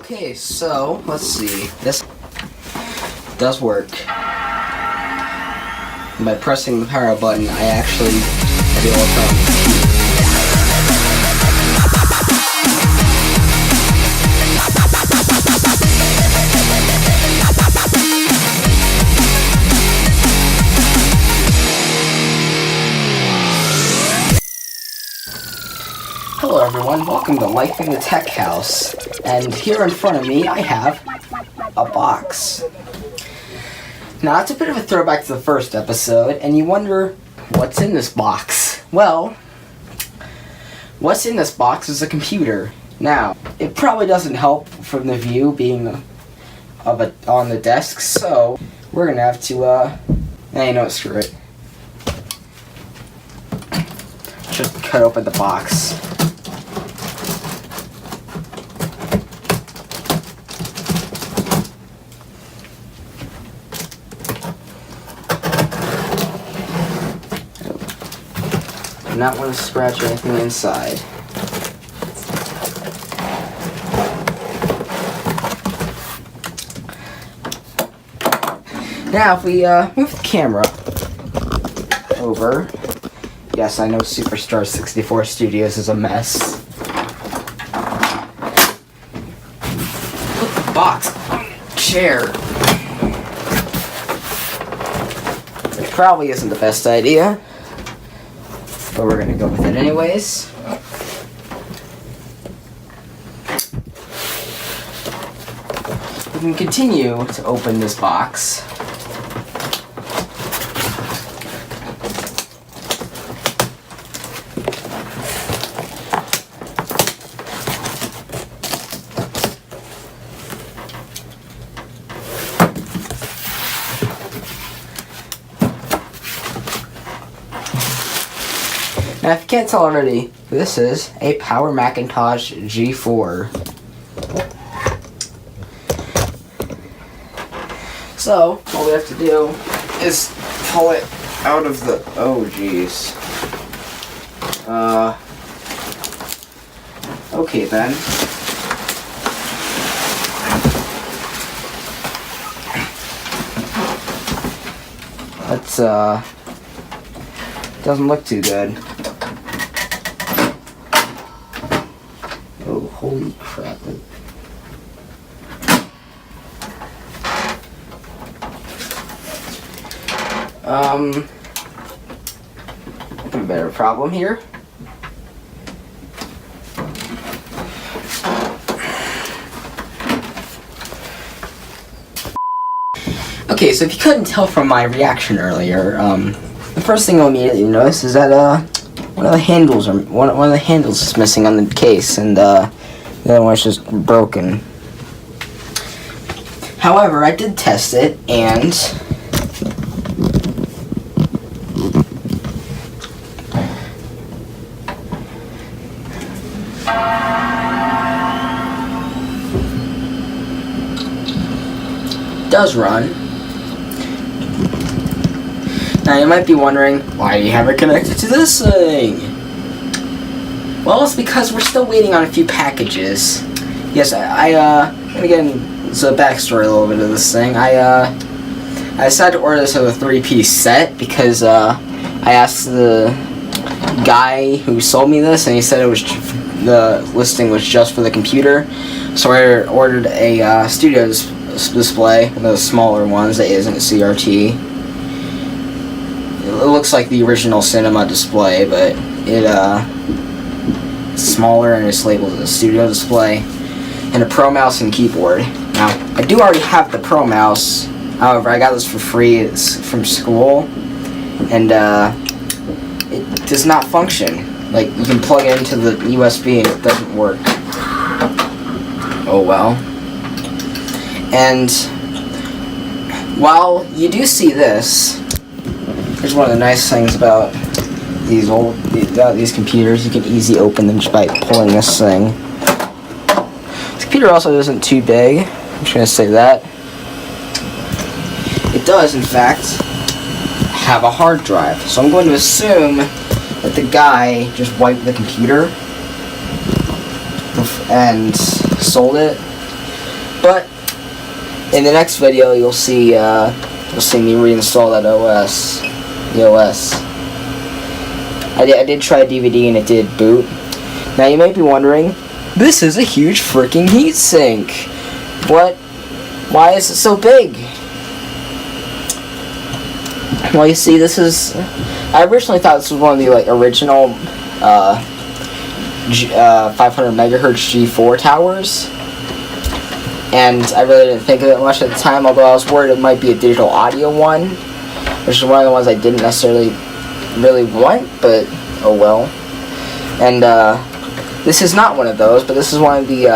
Okay, so let's see. This does work. By pressing the power button, I actually do all the time. Hello everyone, welcome to Life in the Tech House, and here in front of me I have a box. Now it's a bit of a throwback to the first episode, and you wonder what's in this box. Well, what's in this box is a computer. Now, it probably doesn't help from the view being on the desk, so we're gonna have to, screw it. Just cut open the box. Do not want to scratch anything inside. Now, if we move the camera over, yes, I know Superstar 64 Studios is a mess. Put the box on the chair, which probably isn't the best idea. But we're gonna go with it anyways. We can continue to open this box. Now, if you can't tell already, this is a Power Macintosh G4. So, all we have to do is pull it out of the... Oh, jeez. Okay, then. That's, doesn't look too good. Oh, holy crap. A better problem here. Okay, so if you couldn't tell from my reaction earlier, the first thing you'll immediately notice is that, one of the handles is missing on the case, and the other one's just broken. However, I did test it, and it does run. Now you might be wondering, why do you have it connected to this thing? Well, it's because we're still waiting on a few packages. Yes, and again, it's a backstory a little bit of this thing. I decided to order this as a 3-piece set because I asked the guy who sold me this, and he said the listing was just for the computer. So I ordered a studio display, one of the smaller ones that isn't a CRT. It looks like the original cinema display, but it's smaller and it's labeled as a studio display, and a Pro Mouse and keyboard. Now, I do already have the Pro Mouse. However, I got this for free. It's from school, and it does not function. Like, you can plug it into the USB and it doesn't work. Oh well. And while you do see this, here's one of the nice things about these computers. You can easily open them just by pulling this thing. This computer also isn't too big. I'm just going to say that. It does, in fact, have a hard drive. So I'm going to assume that the guy just wiped the computer and sold it. But in the next video, you'll see me reinstall that OS. The OS. I did try DVD and it did boot. Now you may be wondering, this is a huge freaking heatsink. What? Why is it so big? Well, you see, this is. I originally thought this was one of the original 500 megahertz G4 towers, and I really didn't think of it much at the time. Although I was worried it might be a digital audio one, which is one of the ones I didn't necessarily really want, but oh well. And this is not one of those, but this is one of the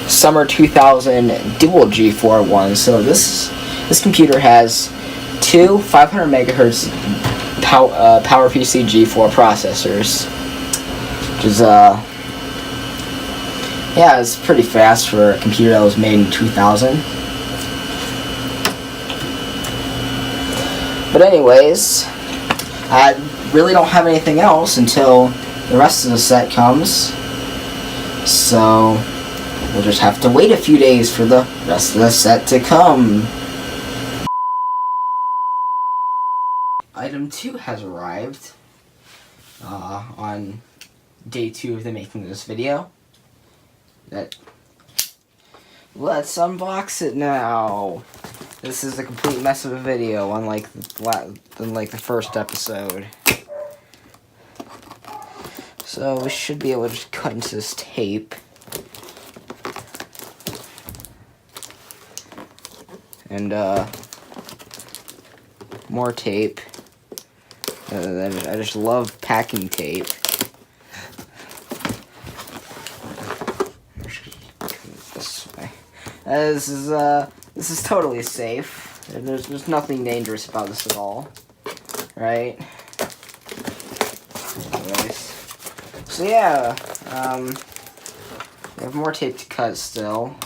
summer 2000 dual G4 ones. So this computer has two 500 megahertz PowerPC G4 processors, which is yeah, it's pretty fast for a computer that was made in 2000. But anyways, I really don't have anything else until the rest of the set comes, so we'll just have to wait a few days for the rest of the set to come. Item 2 has arrived on day 2 of the making of this video. Let's unbox it now. This is a complete mess of a video, unlike the first episode. So we should be able to just cut into this tape. And more tape. I just love packing tape. This way. This is totally safe. There's nothing dangerous about this at all, right? Anyways, so yeah, we have more tape to cut still,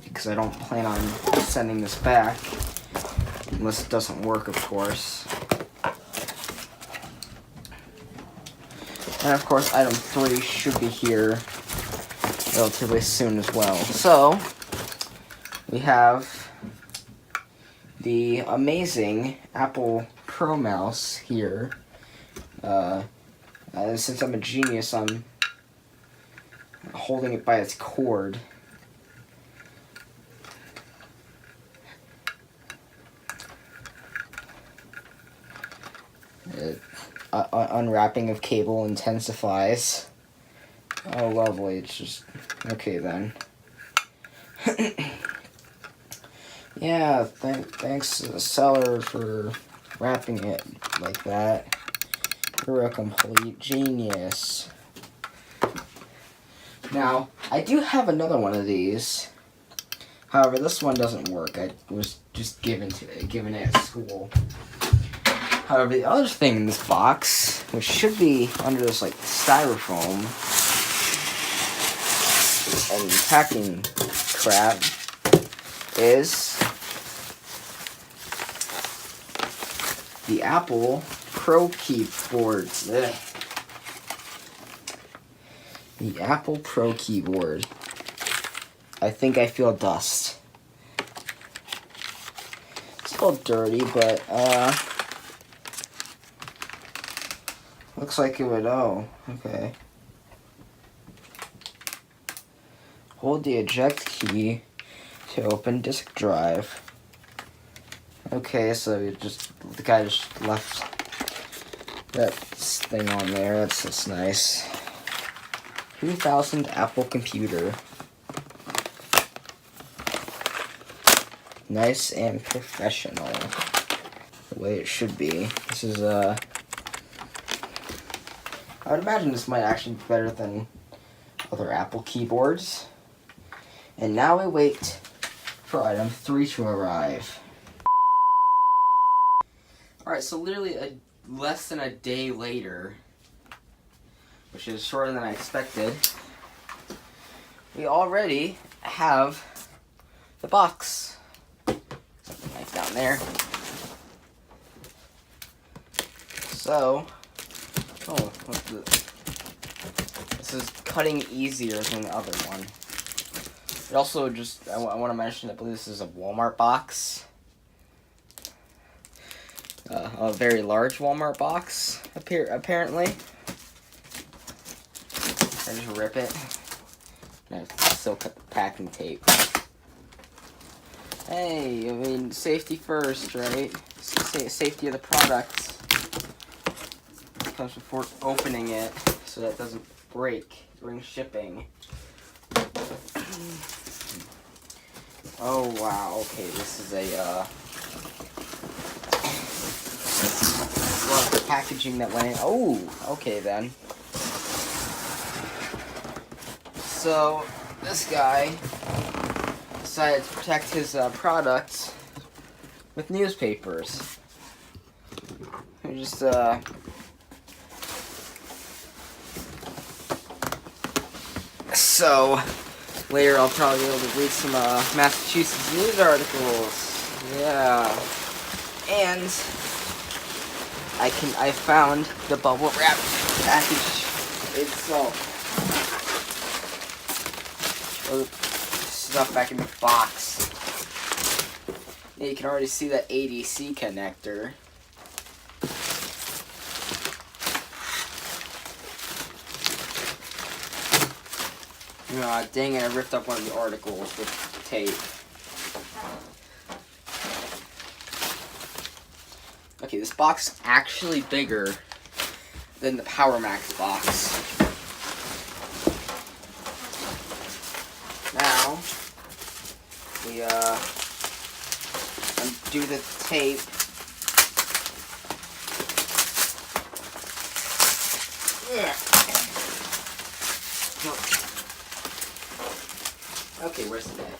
because I don't plan on sending this back unless it doesn't work, of course. And of course, item 3 should be here relatively soon as well. So, we have the amazing Apple Pro Mouse here. Since I'm a genius, I'm holding it by its cord. Unwrapping of cable intensifies. Oh, lovely. It's just... okay, then. Yeah, thanks to the seller for wrapping it like that. You're a complete genius. Now, I do have another one of these. However, this one doesn't work. I was just given it at school. However, the other thing in this box, which should be under this styrofoam and packing crap, is the Apple Pro keyboard. Ugh. The Apple Pro keyboard. I think I feel dust. It's a little dirty, but looks like it would. Oh, okay. Hold the eject key to open disk drive. Okay, so the guy just left that thing on there. That's nice. 2000 Apple computer. Nice and professional. The way it should be. This is I would imagine this might actually be better than other Apple keyboards. And now we wait for item 3 to arrive. Alright, so literally less than a day later, which is shorter than I expected, we already have the box. Something like down there. So, this is cutting easier than the other one. It also just, I want to mention, I believe this is a Walmart box. A very large Walmart box, apparently. I just rip it. And I still cut the packing tape. Hey, I mean, safety first, right? Safety of the product comes before opening it, so that it doesn't break during shipping. Oh wow, okay, this is a lot of packaging that went in. Oh, okay then. So, this guy decided to protect his products with newspapers. Just, so, later I'll probably be able to read some Massachusetts news articles. Yeah. And I found the bubble wrap package itself. Oh, stuff back in the box. Yeah, you can already see that ADC connector. Dang it, I ripped up one of the articles with tape. Okay, this box is actually bigger than the Power Max box. Now, we undo the tape. Okay, where's the net?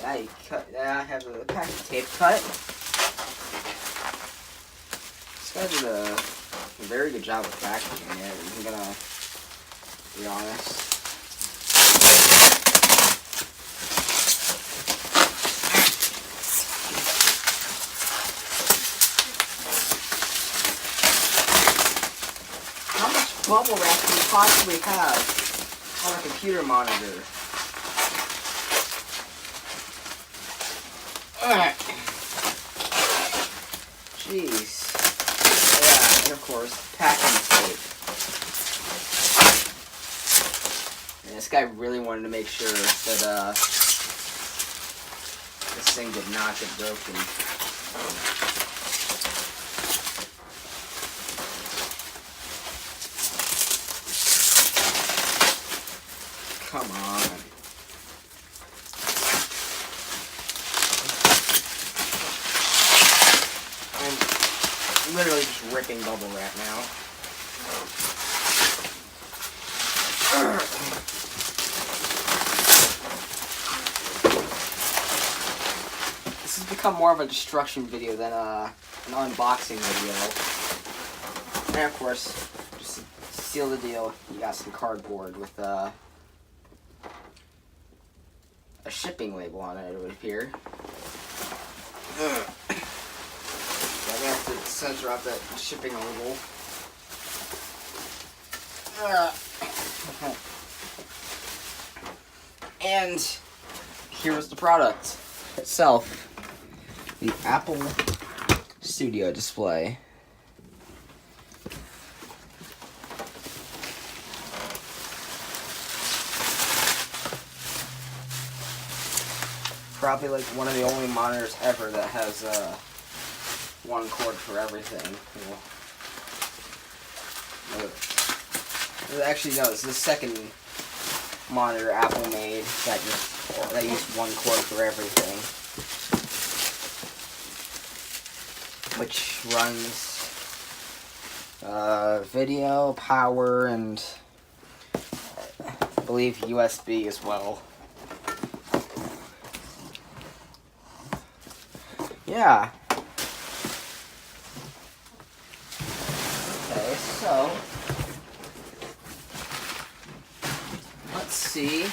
Now you cut. I have the packing tape cut. This guy did a very good job of packaging it. I'm gonna be honest. How much bubble wrap can you possibly have on a computer monitor? Jeez. Yeah, and of course, packing tape. And this guy really wanted to make sure that this thing did not get broken. Come on. I'm literally just ripping bubble wrap now. This has become more of a destruction video than an unboxing video. And of course, just to seal the deal, you got some cardboard with a shipping label on it, it would appear. I'm gonna have to censor out that shipping label. And here's the product itself. The Apple Studio display. Probably like one of the only monitors ever that has one cord for everything. Actually, no, it's the second monitor Apple made that used one cord for everything, which runs video, power, and I believe USB as well. Yeah. Okay, so let's see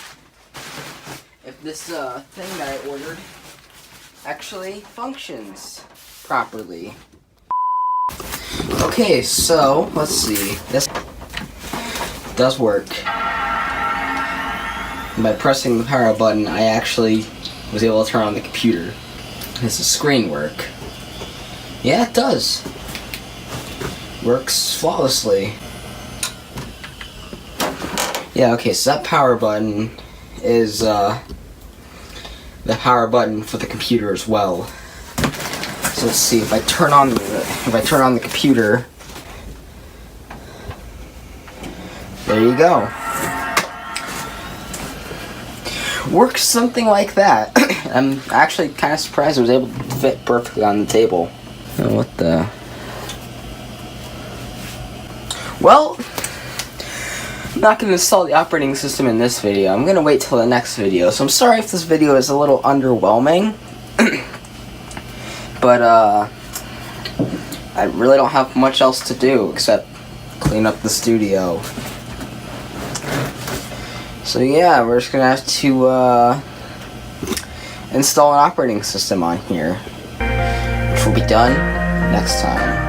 if this thing that I ordered actually functions properly. Okay. Okay, so let's see. This does work. By pressing the power button, I actually was able to turn on the computer. Does the screen work? Yeah, it does. Works flawlessly. Yeah, okay, so that power button is the power button for the computer as well. So let's see, if I turn on the computer, there you go. Works something like that. I'm actually kind of surprised it was able to fit perfectly on the table. Oh, what the? Well, I'm not going to install the operating system in this video. I'm going to wait till the next video. So I'm sorry if this video is a little underwhelming. But, I really don't have much else to do except clean up the studio. So yeah, we're just going to have to, install an operating system on here, which will be done next time.